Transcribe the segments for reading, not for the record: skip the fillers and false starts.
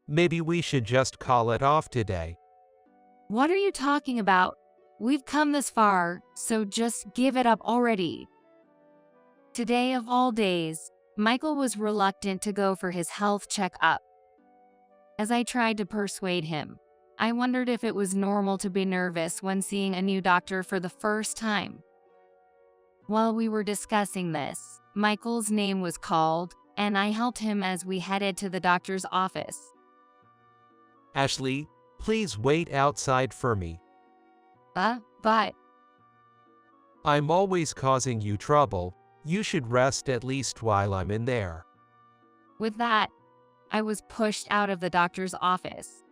Maybe we should just call it off today. What are you talking about? We've come this far, so just give it up already. Today of all days, Michael was reluctant to go for his health checkup. As I tried to persuade him, I wondered if it was normal to be nervous when seeing a new doctor for the first time. While we were discussing this, Michael's name was called, and I helped him as we headed to the doctor's office. Ashley, please wait outside for me. But I'm always causing you trouble. You should rest at least while I'm in there. with that, I was pushed out of the doctor's office.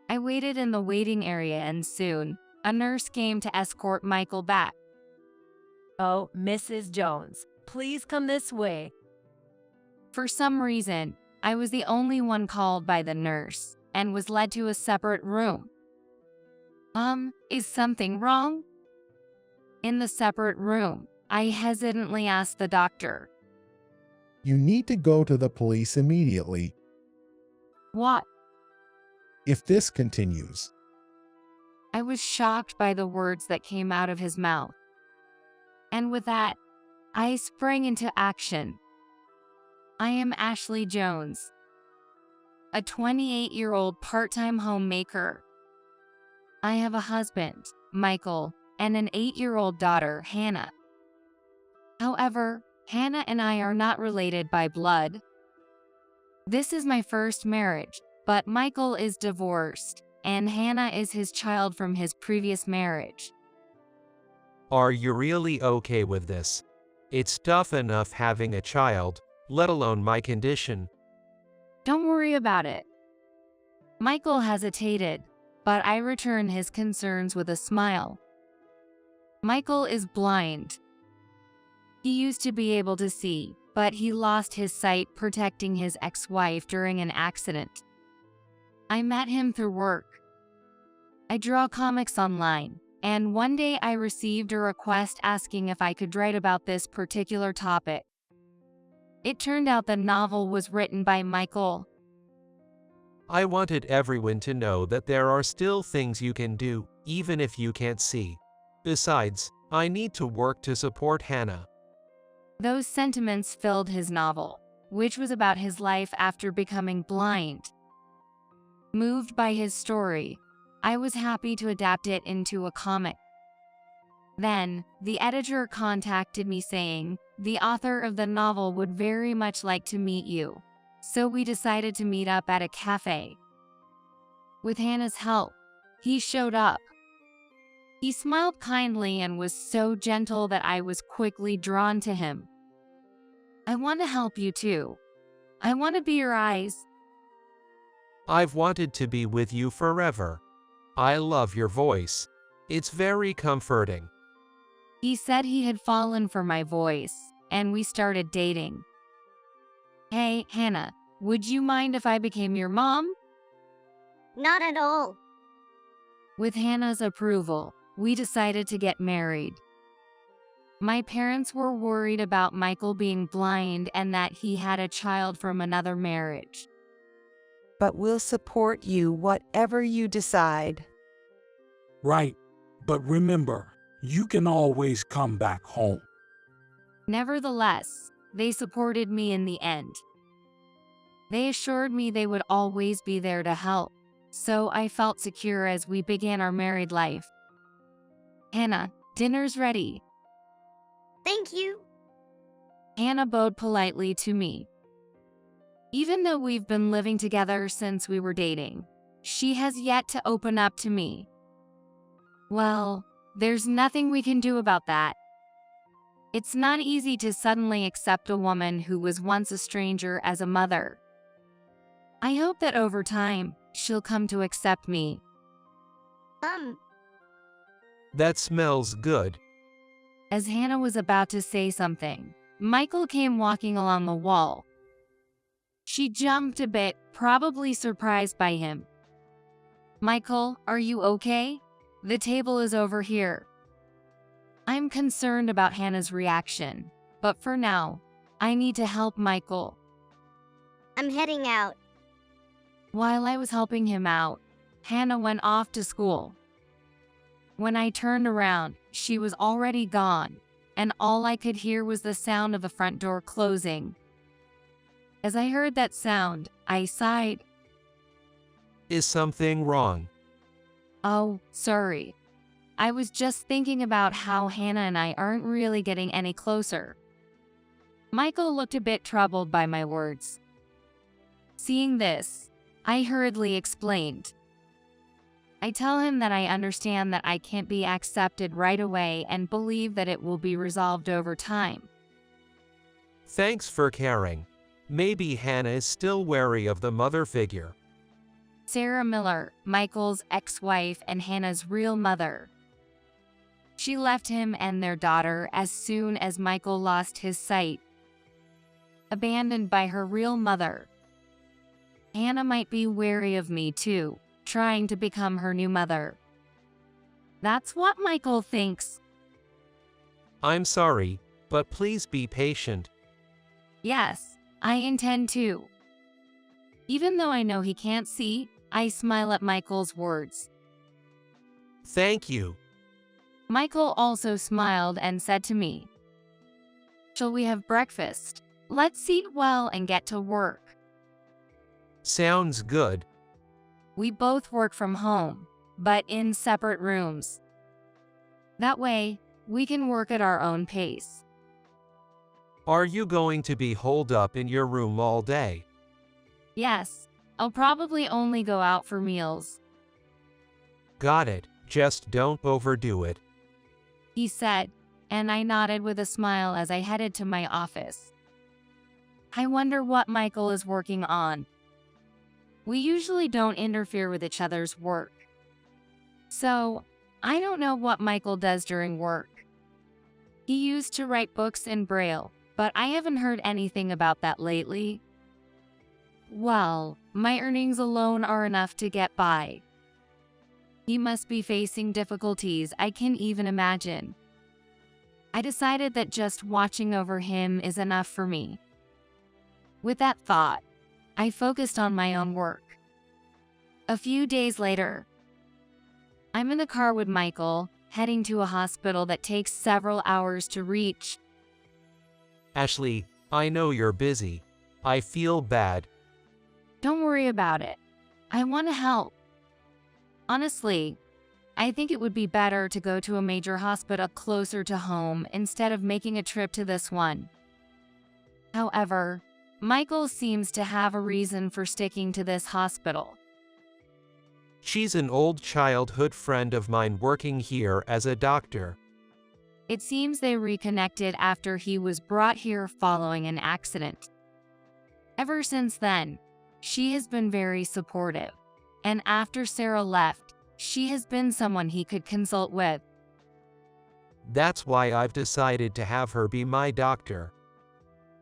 I waited in the waiting area and soon, a nurse came to escort Michael back. Oh, Mrs. Jones, please come this way. For some reason, I was the only one called by the nurse and was led to a separate room. Is something wrong? In the separate room, I hesitantly asked the doctor. You need to go to the police immediately. What? If this continues, I was shocked by the words that came out of his mouth. And with that, I sprang into action. I am Ashley Jones, a 28-year-old part-time homemaker. I have a husband, Michael, and an 8-year-old daughter, Hannah. However, Hannah and I are not related by blood. This is my first marriage, but Michael is divorced, and Hannah is his child from his previous marriage. Are you really okay with this? It's tough enough having a child, let alone my condition. Don't worry about it. Michael hesitated, but I returned his concerns with a smile. Michael is blind. He used to be able to see, but he lost his sight protecting his ex-wife during an accident. I met him through work. I draw comics online, and one day I received a request asking if I could write about this particular topic. It turned out the novel was written by Michael. I wanted everyone to know that there are still things you can do, even if you can't see. Besides, I need to work to support Hannah. Those sentiments filled his novel, which was about his life after becoming blind. Moved by his story, I was happy to adapt it into a comic. Then, the editor contacted me saying, the author of the novel would very much like to meet you. So we decided to meet up at a cafe. With Hannah's help, he showed up. He smiled kindly and was so gentle that I was quickly drawn to him. I want to help you too. I want to be your eyes. I've wanted to be with you forever. I love your voice. It's very comforting. He said he had fallen for my voice, and we started dating. Hey, Hannah, would you mind if I became your mom? Not at all. With Hannah's approval, we decided to get married. My parents were worried about Michael being blind and that he had a child from another marriage. But we'll support you whatever you decide. Right, but remember, you can always come back home. Nevertheless, they supported me in the end. They assured me they would always be there to help, so I felt secure as we began our married life. Hannah, dinner's ready. Thank you. Hannah bowed politely to me. Even though we've been living together since we were dating, she has yet to open up to me. Well, there's nothing we can do about that. It's not easy to suddenly accept a woman who was once a stranger as a mother. I hope that over time, she'll come to accept me. That smells good. As Hannah was about to say something, Michael came walking along the wall. She jumped a bit, probably surprised by him. Michael, are you okay? The table is over here. I'm concerned about Hannah's reaction, but for now, I need to help Michael. I'm heading out. While I was helping him out, Hannah went off to school. When I turned around, she was already gone, and all I could hear was the sound of the front door closing. As I heard that sound, I sighed. Is something wrong? Oh, sorry. I was just thinking about how Hannah and I aren't really getting any closer. Michael looked a bit troubled by my words. Seeing this, I hurriedly explained. I tell him that I understand that I can't be accepted right away and believe that it will be resolved over time. Thanks for caring. Maybe Hannah is still wary of the mother figure. Sarah Miller, Michael's ex-wife and Hannah's real mother. She left him and their daughter as soon as Michael lost his sight. Abandoned by her real mother. Hannah might be wary of me too, trying to become her new mother. That's what Michael thinks. I'm sorry, but please be patient. Yes, I intend to. Even though I know he can't see, I smile at Michael's words. Thank you. Michael also smiled and said to me, "Shall we have breakfast? Let's eat well and get to work." Sounds good. We both work from home, but in separate rooms. That way, we can work at our own pace. Are you going to be holed up in your room all day? Yes, I'll probably only go out for meals, Got it, just don't overdo it. he said, and I nodded with a smile as I headed to my office. I wonder what Michael is working on. We usually don't interfere with each other's work. So, I don't know what Michael does during work. He used to write books in Braille, but I haven't heard anything about that lately. Well, my earnings alone are enough to get by. He must be facing difficulties I can't even imagine. I decided that just watching over him is enough for me. With that thought, I focused on my own work. A few days later, I'm in the car with Michael, heading to a hospital that takes several hours to reach. Ashley, I know you're busy. I feel bad. Don't worry about it. I want to help. Honestly, I think it would be better to go to a major hospital closer to home instead of making a trip to this one. However, Michael seems to have a reason for sticking to this hospital. She's an old childhood friend of mine working here as a doctor. It seems they reconnected after he was brought here following an accident. Ever since then, she has been very supportive, and after Sarah left, she has been someone he could consult with. That's why I've decided to have her be my doctor.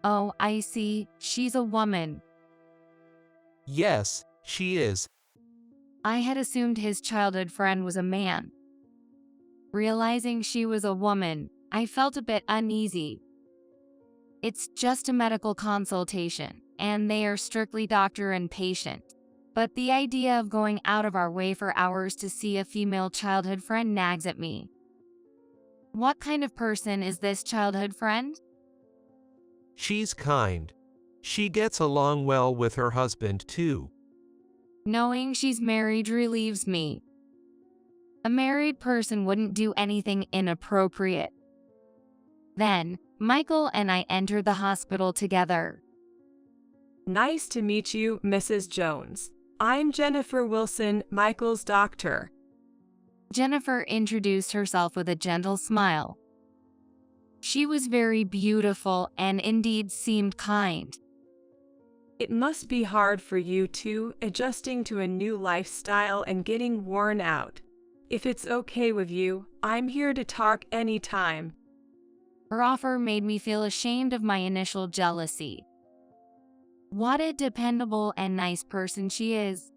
Oh, I see, she's a woman. Yes, she is. I had assumed his childhood friend was a man. Realizing she was a woman, I felt a bit uneasy. It's just a medical consultation, and they are strictly doctor and patient. But the idea of going out of our way for hours to see a female childhood friend nags at me. What kind of person is this childhood friend? She's kind. She gets along well with her husband too. Knowing she's married relieves me. A married person wouldn't do anything inappropriate. Then, Michael and I entered the hospital together. Nice to meet you, Mrs. Jones. I'm Jennifer Wilson, Michael's doctor. Jennifer introduced herself with a gentle smile. She was very beautiful and indeed seemed kind. It must be hard for you too, adjusting to a new lifestyle and getting worn out. If it's okay with you, I'm here to talk anytime. Her offer made me feel ashamed of my initial jealousy. What a dependable and nice person she is.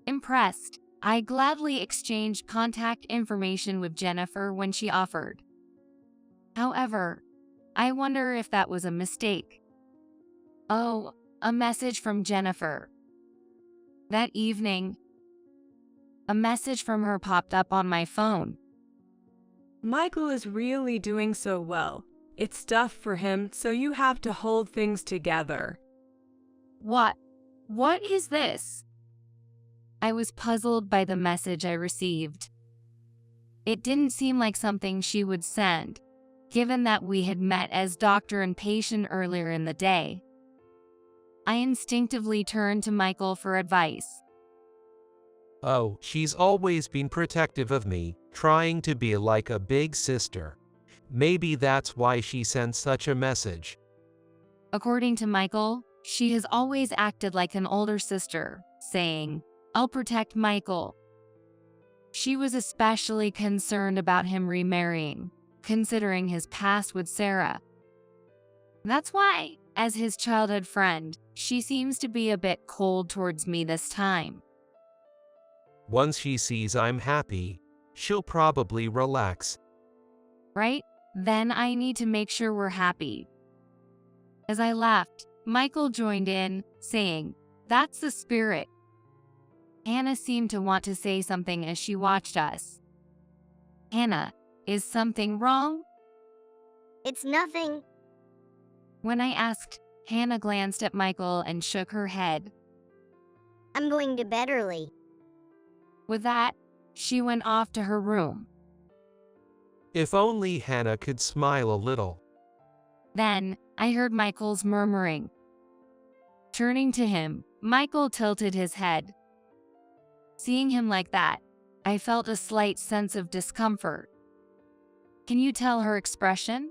Impressed, I gladly exchanged contact information with Jennifer when she offered. However, I wonder if that was a mistake. Oh, a message from Jennifer. That evening, a message from her popped up on my phone. Michael is really doing so well. It's tough for him, so you have to hold things together. What? What is this? I was puzzled by the message I received. It didn't seem like something she would send, given that we had met as doctor and patient earlier in the day. I instinctively turned to Michael for advice. Oh, she's always been protective of me, trying to be like a big sister. Maybe that's why she sent such a message. According to Michael, she has always acted like an older sister, saying, "I'll protect Michael." She was especially concerned about him remarrying, considering his past with Sarah. That's why, as his childhood friend, she seems to be a bit cold towards me this time. Once she sees I'm happy, she'll probably relax. Right? Then I need to make sure we're happy. As I left, Michael joined in, saying, "That's the spirit." Hannah seemed to want to say something as she watched us. Hannah, is something wrong? It's nothing. When I asked, Hannah glanced at Michael and shook her head. I'm going to bed early. With that, she went off to her room. If only Hannah could smile a little. Then, I heard Michael's murmuring. Turning to him, Michael tilted his head. Seeing him like that, I felt a slight sense of discomfort. Can you tell her expression?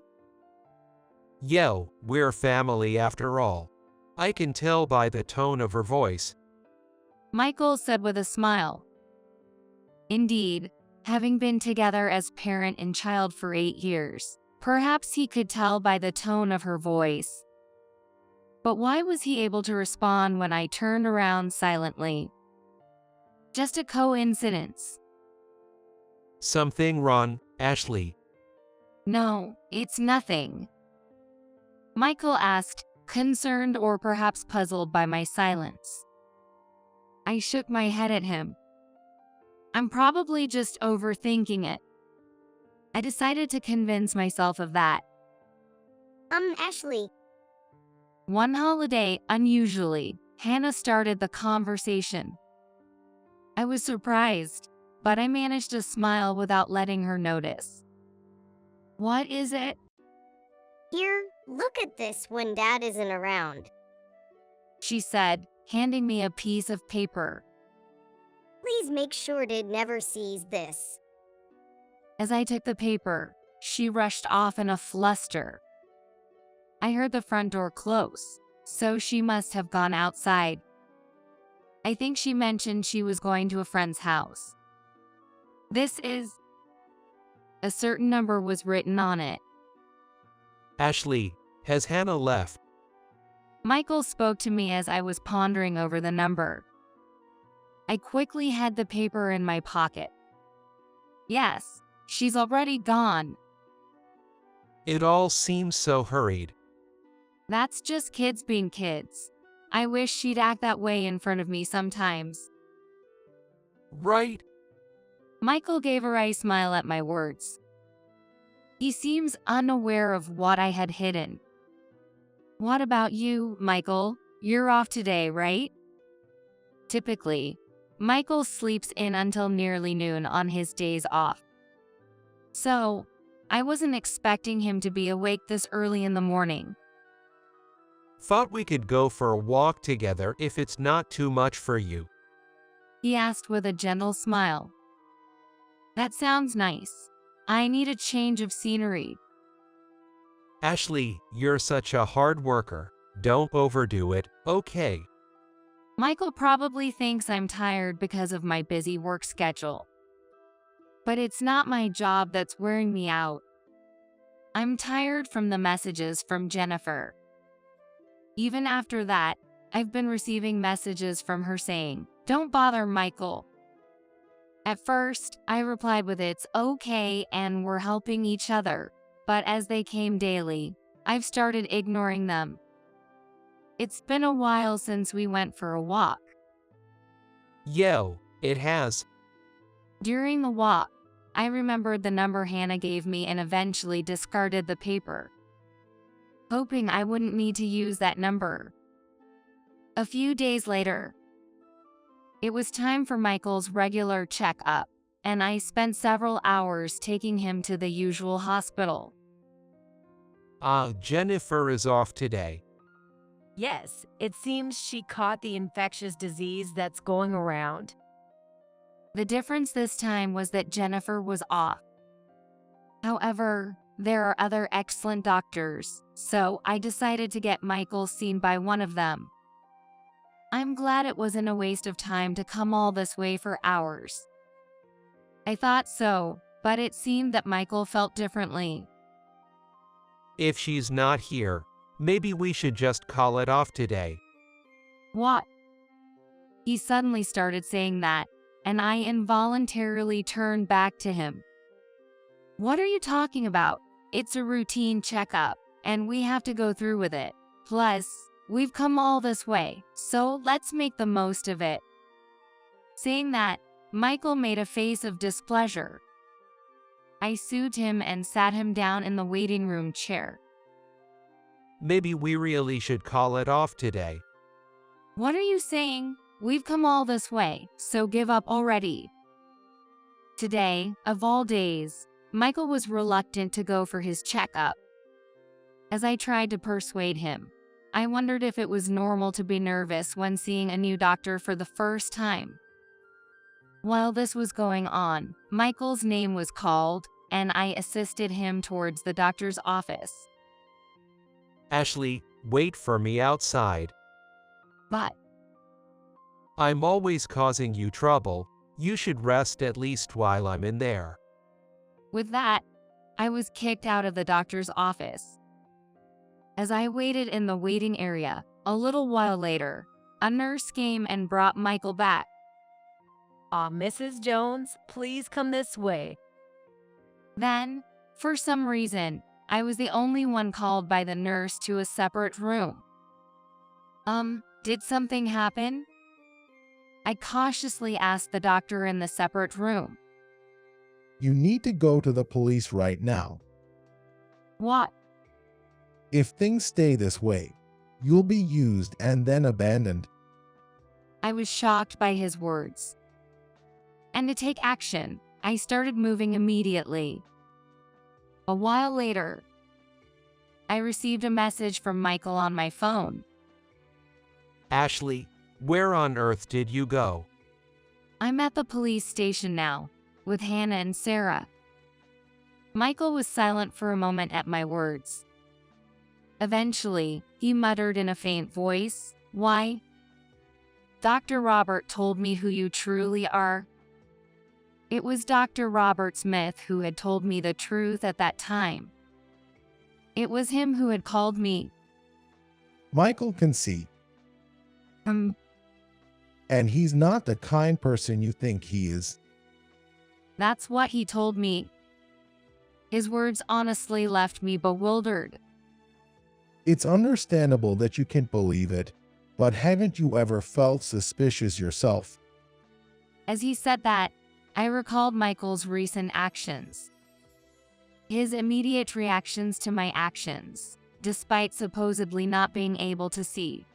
Yo, we're family after all. I can tell by the tone of her voice. Michael said with a smile. Indeed, having been together as parent and child for 8 years, perhaps he could tell by the tone of her voice. But why was he able to respond when I turned around silently? Just a coincidence. Something wrong, Ashley? No, it's nothing. Michael asked, concerned or perhaps puzzled by my silence. I shook my head at him. I'm probably just overthinking it. I decided to convince myself of that. Ashley. One holiday, unusually, Hannah started the conversation. I was surprised, but I managed to smile without letting her notice. What is it? Here, look at this when Dad isn't around. She said, handing me a piece of paper. Please make sure Dad never sees this. As I took the paper, she rushed off in a fluster. I heard the front door close, so she must have gone outside. I think she mentioned she was going to a friend's house. This is... A certain number was written on it. Ashley, has Hannah left? Michael spoke to me as I was pondering over the number. I quickly had the paper in my pocket. Yes, she's already gone. It all seems so hurried. That's just kids being kids. I wish she'd act that way in front of me sometimes. Right? Michael gave a wry smile at my words. He seems unaware of what I had hidden. What about you, Michael? You're off today, right? Typically, Michael sleeps in until nearly noon on his days off. So, I wasn't expecting him to be awake this early in the morning. Thought we could go for a walk together if it's not too much for you. He asked with a gentle smile. That sounds nice. I need a change of scenery. Ashley, you're such a hard worker. Don't overdo it, okay? Michael probably thinks I'm tired because of my busy work schedule. But it's not my job that's wearing me out. I'm tired from the messages from Jennifer. Even after that, I've been receiving messages from her saying, "Don't bother Michael." At first, I replied with "It's okay and we're helping each other," but as they came daily, I've started ignoring them. It's been a while since we went for a walk. Yo, it has. During the walk, I remembered the number Hannah gave me and eventually discarded the paper, hoping I wouldn't need to use that number. A few days later, it was time for Michael's regular checkup, and I spent several hours taking him to the usual hospital. Jennifer is off today. Yes, it seems she caught the infectious disease that's going around. The difference this time was that Jennifer was off. However, there are other excellent doctors, so I decided to get Michael seen by one of them. I'm glad it wasn't a waste of time to come all this way for hours. I thought so, but it seemed that Michael felt differently. If she's not here, maybe we should just call it off today. What? He suddenly started saying that, and I involuntarily turned back to him. What are you talking about? It's a routine checkup, and we have to go through with it. Plus, we've come all this way, so let's make the most of it. Saying that, Michael made a face of displeasure. I soothed him and sat him down in the waiting room chair. Maybe we really should call it off today. What are you saying? We've come all this way, so give up already. Today, of all days, Michael was reluctant to go for his checkup. As I tried to persuade him, I wondered if it was normal to be nervous when seeing a new doctor for the first time. While this was going on, Michael's name was called, and I assisted him towards the doctor's office. Ashley, wait for me outside. But I'm always causing you trouble. You should rest at least while I'm in there. with that, I was kicked out of the doctor's office. As I waited in the waiting area, a little while later, a nurse came and brought Michael back. Mrs. Jones, please come this way. Then, for some reason, I was the only one called by the nurse to a separate room. Did something happen? I cautiously asked the doctor in the separate room. You need to go to the police right now. What? If things stay this way, you'll be used and then abandoned. I was shocked by his words. And to take action, I started moving immediately. A while later, I received a message from Michael on my phone. Ashley, where on earth did you go? I'm at the police station now, with Hannah and Sarah. Michael was silent for a moment at my words. Eventually, he muttered in a faint voice, "Why? Dr. Robert told me who you truly are." It was Dr. Robert Smith who had told me the truth at that time. It was him who had called me. Michael can see, and he's not the kind person you think he is. That's what he told me. His words honestly left me bewildered. It's understandable that you can't believe it, but haven't you ever felt suspicious yourself? As he said that, I recalled Michael's recent actions. His immediate reactions to my actions, despite supposedly not being able to see.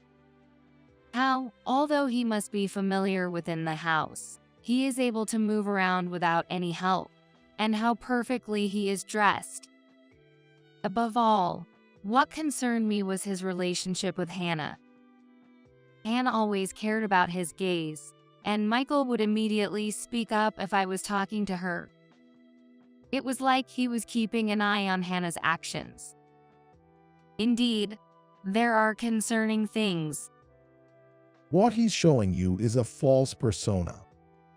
How, although he must be familiar within the house, he is able to move around without any help, and how perfectly he is dressed. Above all, what concerned me was his relationship with Hannah. Hannah always cared about his gaze, and Michael would immediately speak up if I was talking to her. It was like he was keeping an eye on Hannah's actions. Indeed, there are concerning things. What he's showing you is a false persona.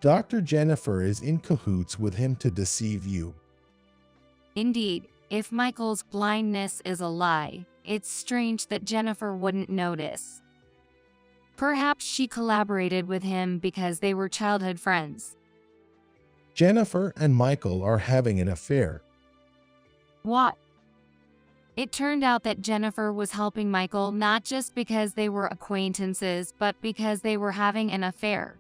Dr. Jennifer is in cahoots with him to deceive you. Indeed, if Michael's blindness is a lie, it's strange that Jennifer wouldn't notice. Perhaps she collaborated with him because they were childhood friends. Jennifer and Michael are having an affair. What? It turned out that Jennifer was helping Michael not just because they were acquaintances, but because they were having an affair.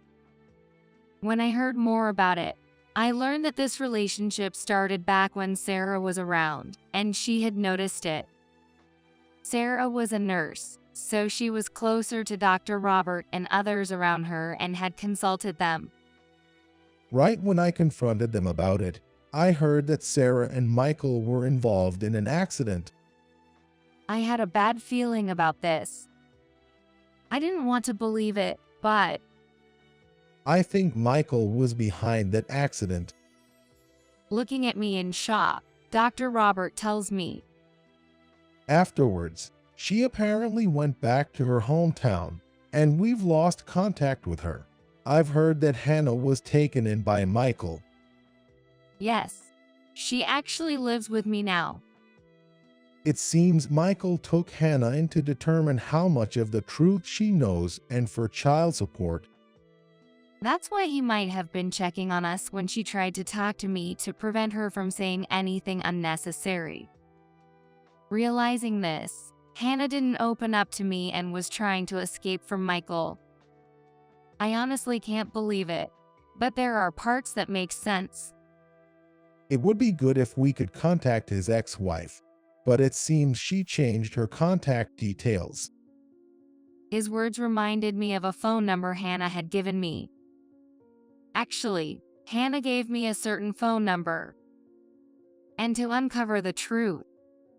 When I heard more about it, I learned that this relationship started back when Sarah was around, and she had noticed it. Sarah was a nurse, so she was closer to Dr. Robert and others around her and had consulted them. Right when I confronted them about it, I heard that Sarah and Michael were involved in an accident. I had a bad feeling about this. I didn't want to believe it, but I think Michael was behind that accident. looking at me in shock, Dr. Robert tells me, Afterwards, she apparently went back to her hometown, and we've lost contact with her. I've heard that Hannah was taken in by Michael. yes, she actually lives with me now. It seems Michael took Hannah in to determine how much of the truth she knows and for child support. That's why he might have been checking on us when she tried to talk to me to prevent her from saying anything unnecessary. Realizing this, Hannah didn't open up to me and was trying to escape from Michael. I honestly can't believe it, but there are parts that make sense. It would be good if we could contact his ex-wife, but it seems she changed her contact details. His words reminded me of a phone number Hannah had given me. Actually, Hannah gave me a certain phone number. And to uncover the truth,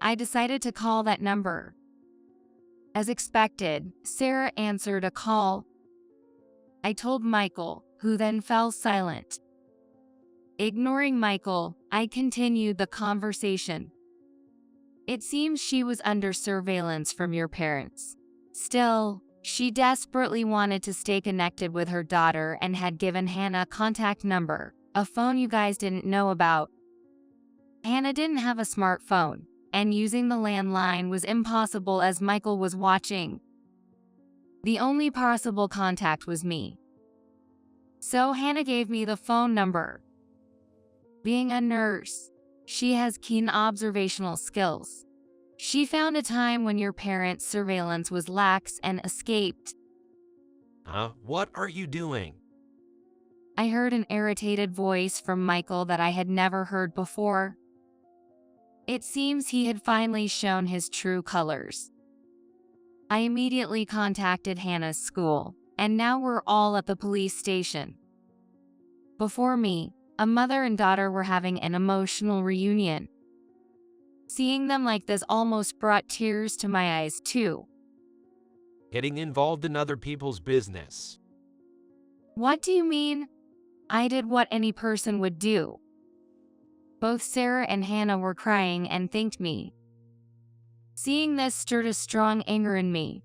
I decided to call that number. As expected, Sarah answered a call. I told Michael, who then fell silent. Ignoring Michael, I continued the conversation. It seems she was under surveillance from your parents. Still, she desperately wanted to stay connected with her daughter and had given Hannah a contact number, a phone you guys didn't know about. Hannah didn't have a smartphone, and using the landline was impossible as Michael was watching. The only possible contact was me. So Hannah gave me the phone number. Being a nurse, she has keen observational skills. She found a time when your parents' surveillance was lax and escaped. What are you doing? I heard an irritated voice from Michael that I had never heard before. It seems he had finally shown his true colors. I immediately contacted Hannah's school, and now we're all at the police station. Before me, a mother and daughter were having an emotional reunion. Seeing them like this almost brought tears to my eyes too. Getting involved in other people's business. What do you mean? I did what any person would do. Both Sarah and Hannah were crying and thanked me. Seeing this stirred a strong anger in me.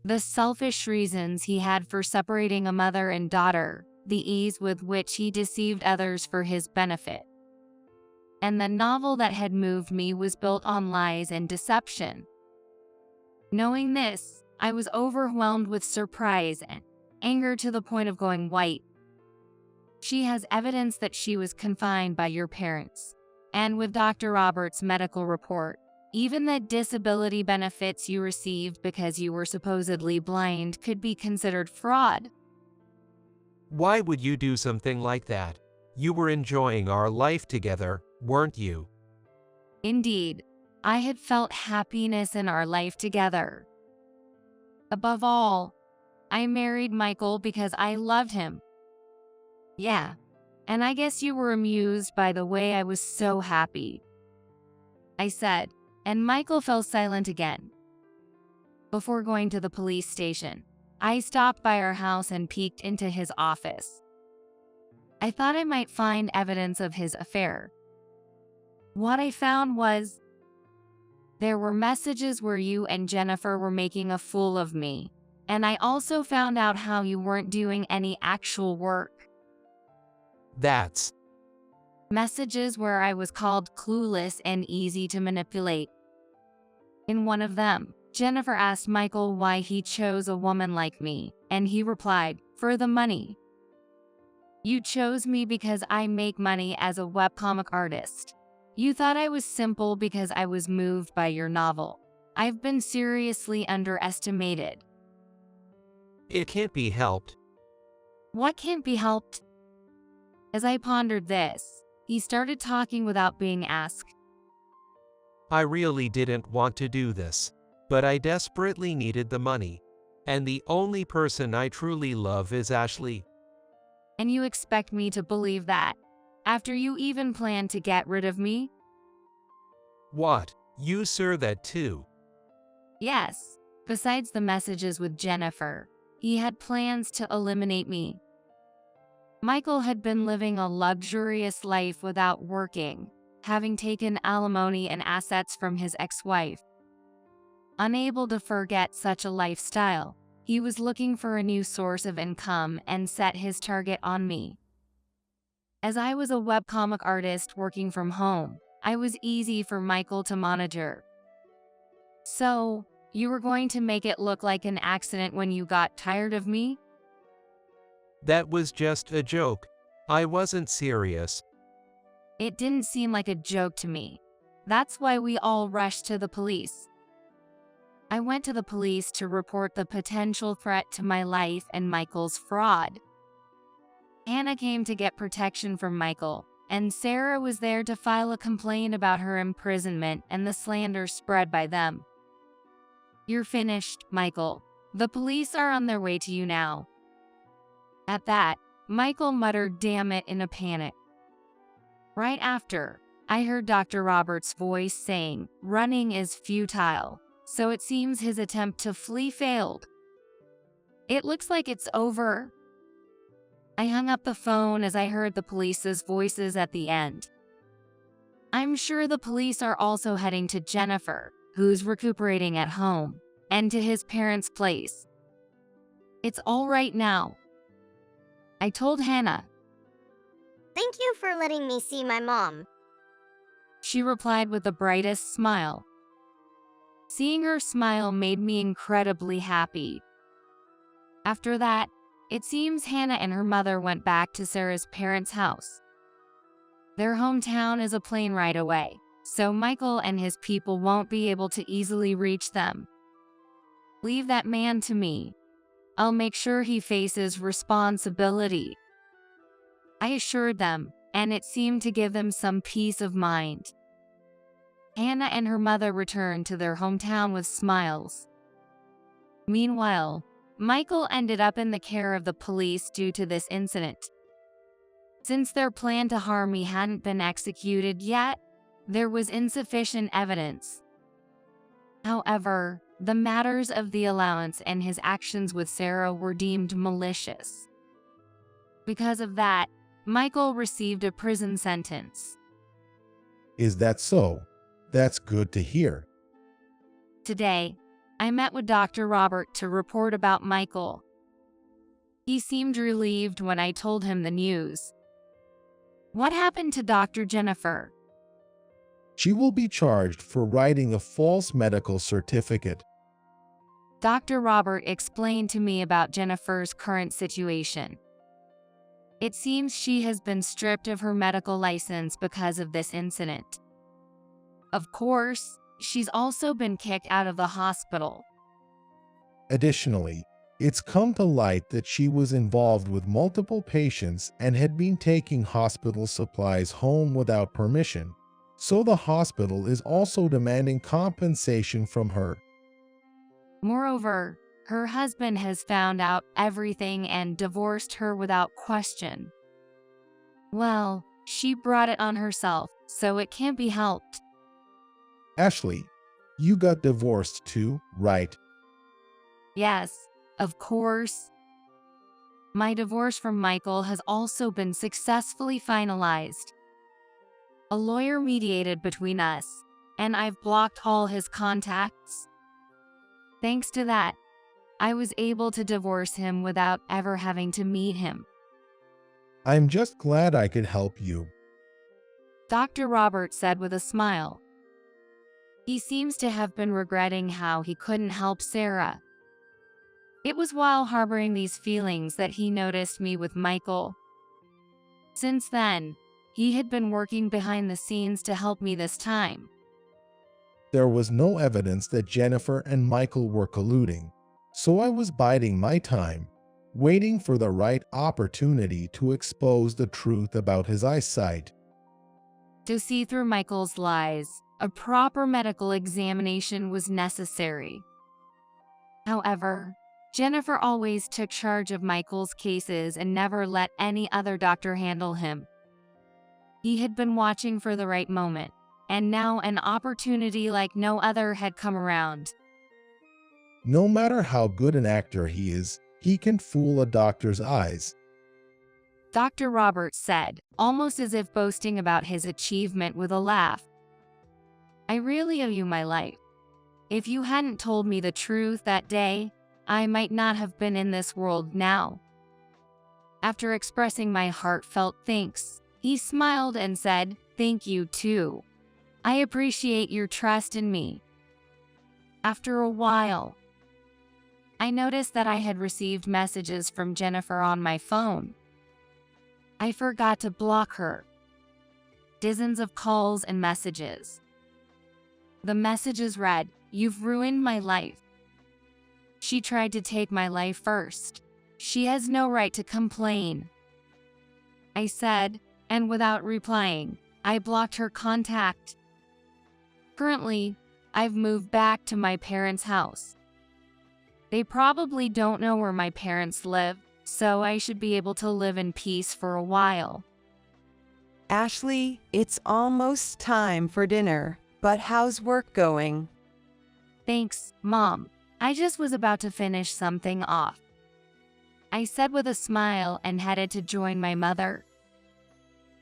The selfish reasons he had for separating a mother and daughter, the ease with which he deceived others for his benefit. And the novel that had moved me was built on lies and deception. Knowing this, I was overwhelmed with surprise and anger to the point of going white. She has evidence that she was confined by your parents. And with Dr. Roberts' medical report, even the disability benefits you received because you were supposedly blind could be considered fraud. Why would you do something like that? You were enjoying our life together, weren't you? Indeed, I had felt happiness in our life together. Above all, I married Michael because I loved him. Yeah, and I guess you were amused by the way I was so happy, I said, and Michael fell silent again. Before going to the police station, I stopped by our house and peeked into his office. I thought I might find evidence of his affair. What I found was, there were messages where you and Jennifer were making a fool of me, and I also found out how you weren't doing any actual work. That's Messages where I was called clueless and easy to manipulate. In one of them, Jennifer asked Michael why he chose a woman like me, and he replied, "For the money. You chose me because I make money as a webcomic artist. You thought I was simple because I was moved by your novel. I've been seriously underestimated." It can't be helped. What can't be helped? As I pondered this, he started talking without being asked. I really didn't want to do this, but I desperately needed the money. And the only person I truly love is Ashley. And you expect me to believe that? After you even planned to get rid of me? What? You sir that too? Yes. Besides the messages with Jennifer, he had plans to eliminate me. Michael had been living a luxurious life without working, having taken alimony and assets from his ex-wife. Unable to forget such a lifestyle, he was looking for a new source of income and set his target on me. As I was a webcomic artist working from home, I was easy for Michael to monitor. So, you were going to make it look like an accident when you got tired of me? That was just a joke. I wasn't serious. It didn't seem like a joke to me. That's why we all rushed to the police. I went to the police to report the potential threat to my life and Michael's fraud. Hannah came to get protection from Michael, and Sarah was there to file a complaint about her imprisonment and the slander spread by them. You're finished, Michael. The police are on their way to you now. At that, Michael muttered "damn it" in a panic. Right after, I heard Dr. Roberts' voice saying, running is futile, so it seems his attempt to flee failed. It looks like it's over. I hung up the phone as I heard the police's voices at the end. I'm sure the police are also heading to Jennifer, who's recuperating at home, and to his parents' place. It's all right now. I told Hannah. Thank you for letting me see my mom. She replied with the brightest smile. Seeing her smile made me incredibly happy. After that, it seems Hannah and her mother went back to Sarah's parents' house. Their hometown is a plane ride away, so Michael and his people won't be able to easily reach them. Leave that man to me. I'll make sure he faces responsibility. I assured them, and it seemed to give them some peace of mind. Hannah and her mother returned to their hometown with smiles. Meanwhile, Michael ended up in the care of the police due to this incident. Since their plan to harm me hadn't been executed yet, there was insufficient evidence. However, the matters of the allowance and his actions with Sarah were deemed malicious. Because of that, Michael received a prison sentence. Is that so? That's good to hear. Today, I met with Dr. Robert to report about Michael. He seemed relieved when I told him the news. What happened to Dr. Jennifer? She will be charged for writing a false medical certificate. Dr. Robert explained to me about Jennifer's current situation. It seems she has been stripped of her medical license because of this incident. Of course, she's also been kicked out of the hospital. Additionally, it's come to light that she was involved with multiple patients and had been taking hospital supplies home without permission, so the hospital is also demanding compensation from her. Moreover, her husband has found out everything and divorced her without question. Well, she brought it on herself, so it can't be helped. Ashley, you got divorced too, right? Yes, of course. My divorce from Michael has also been successfully finalized. A lawyer mediated between us, and I've blocked all his contacts. Thanks to that, I was able to divorce him without ever having to meet him. I'm just glad I could help you. Dr. Robert said with a smile. He seems to have been regretting how he couldn't help Sarah. It was while harboring these feelings that he noticed me with Michael. Since then, he had been working behind the scenes to help me this time. There was no evidence that Jennifer and Michael were colluding, so I was biding my time, waiting for the right opportunity to expose the truth about his eyesight. To see through Michael's lies, a proper medical examination was necessary. However, Jennifer always took charge of Michael's cases and never let any other doctor handle him. He had been watching for the right moment, and now an opportunity like no other had come around. No matter how good an actor he is, he can fool a doctor's eyes. Dr. Roberts said, almost as if boasting about his achievement with a laugh. I really owe you my life. If you hadn't told me the truth that day, I might not have been in this world now. After expressing my heartfelt thanks, he smiled and said, "Thank you too. I appreciate your trust in me." After a while, I noticed that I had received messages from Jennifer on my phone. I forgot to block her. Dozens of calls and messages. The messages read, "You've ruined my life. She tried to take my life first. She has no right to complain," I said, and without replying, I blocked her contact. Currently, I've moved back to my parents' house. They probably don't know where my parents live, so I should be able to live in peace for a while. Ashley, it's almost time for dinner, but how's work going? Thanks, Mom. I just was about to finish something off, I said with a smile and headed to join my mother.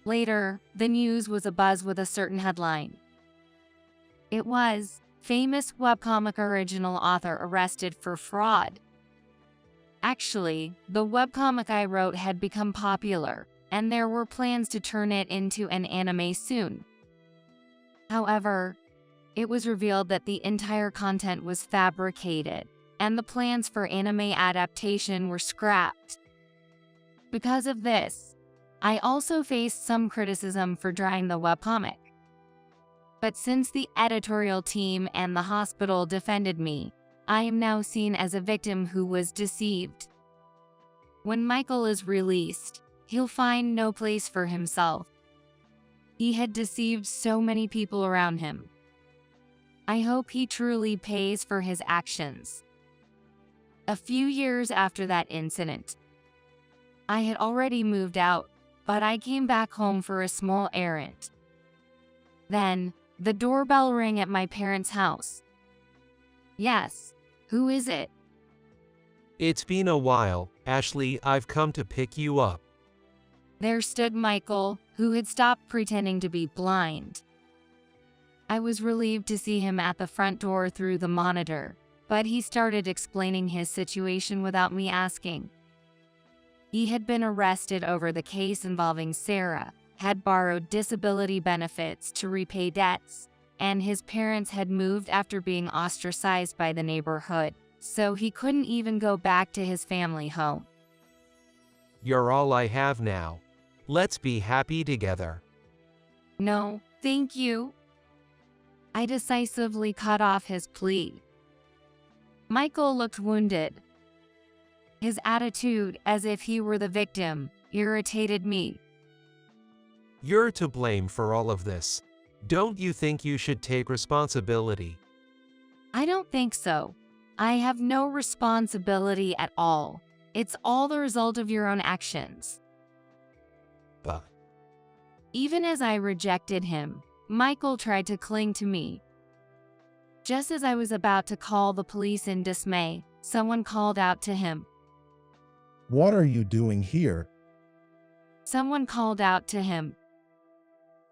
Later, the news was abuzz with a certain headline. It was, "Famous webcomic original author arrested for fraud." Actually, the webcomic I wrote had become popular, and there were plans to turn it into an anime soon. However, it was revealed that the entire content was fabricated, and the plans for anime adaptation were scrapped. Because of this, I also faced some criticism for drawing the webcomic. But since the editorial team and the hospital defended me, I am now seen as a victim who was deceived. When Michael is released, he'll find no place for himself. He had deceived so many people around him. I hope he truly pays for his actions. A few years after that incident, I had already moved out, but I came back home for a small errand. Then, the doorbell rang at my parents' house. Yes, who is it? It's been a while, Ashley. I've come to pick you up. There stood Michael, who had stopped pretending to be blind. I was relieved to see him at the front door through the monitor, but he started explaining his situation without me asking. He had been arrested over the case involving Sarah, had borrowed disability benefits to repay debts, and his parents had moved after being ostracized by the neighborhood, so he couldn't even go back to his family home. You're all I have now. Let's be happy together. No, thank you. I decisively cut off his plea. Michael looked wounded. His attitude, as if he were the victim, irritated me. You're to blame for all of this. Don't you think you should take responsibility? I don't think so. I have no responsibility at all. It's all the result of your own actions. But Even as I rejected him, Michael tried to cling to me. Just as I was about to call the police in dismay, someone called out to him. What are you doing here? Someone called out to him.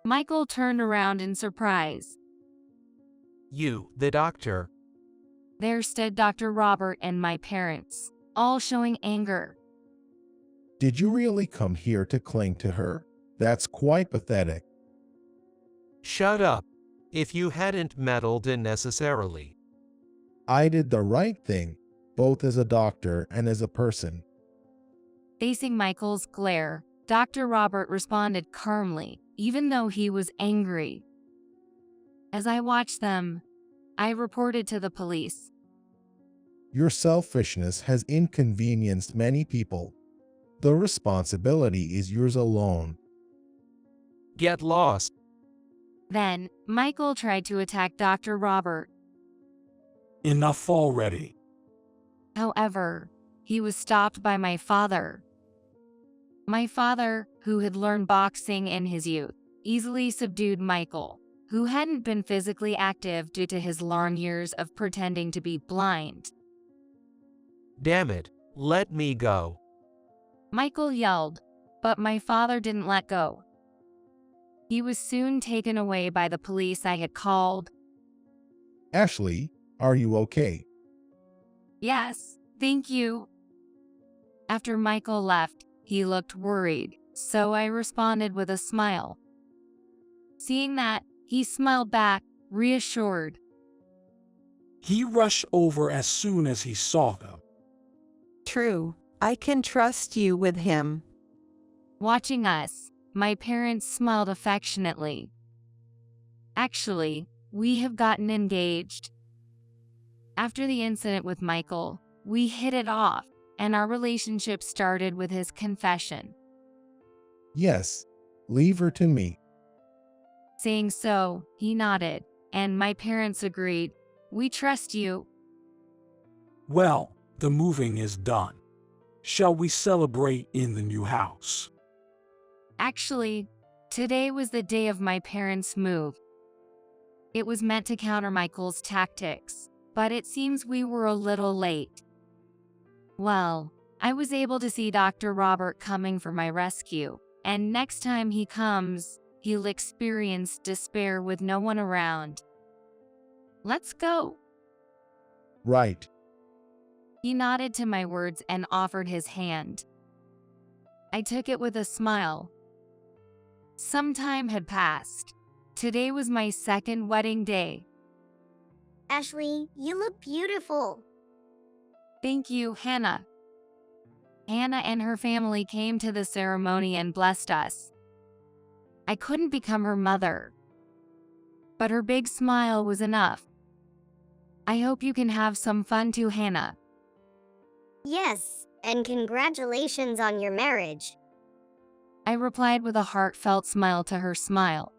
Michael turned around in surprise. you, the doctor. There stood Dr. Robert and my parents, all showing anger. Did you really come here to cling to her? That's quite pathetic. Shut up. If you hadn't meddled unnecessarily. I did the right thing, both as a doctor and as a person. Facing Michael's glare, Dr. Robert responded calmly, even though he was angry. As I watched them, I reported to the police. Your selfishness has inconvenienced many people. The responsibility is yours alone. Get lost. Then, Michael tried to attack Dr. Robert. Enough already. However, he was stopped by my father. My father, who had learned boxing in his youth, easily subdued Michael, who hadn't been physically active due to his long years of pretending to be blind. Damn it, let me go. Michael yelled, but my father didn't let go. He was soon taken away by the police I had called. Ashley, are you okay? Yes, thank you. After Michael left, he looked worried, so I responded with a smile. Seeing that, he smiled back, reassured. He rushed over as soon as he saw them. True, I can trust you with him. Watching us, my parents smiled affectionately. Actually, we have gotten engaged. After the incident with Michael, we hit it off, and our relationship started with his confession. Yes, leave her to me. Saying so, he nodded, and my parents agreed. We trust you. Well, the moving is done. Shall we celebrate in the new house? Actually, today was the day of my parents' move. It was meant to counter Michael's tactics, but it seems we were a little late. Well, I was able to see Dr. Robert coming for my rescue, and next time he comes, he'll experience despair with no one around. Let's go. Right. He nodded to my words and offered his hand. I took it with a smile. Some time had passed. Today was my second wedding day. Ashley, you look beautiful. Thank you, Hannah. Hannah and her family came to the ceremony and blessed us. I couldn't become her mother, but her big smile was enough. I hope you can have some fun too, Hannah. Yes, and congratulations on your marriage. I replied with a heartfelt smile to her smile.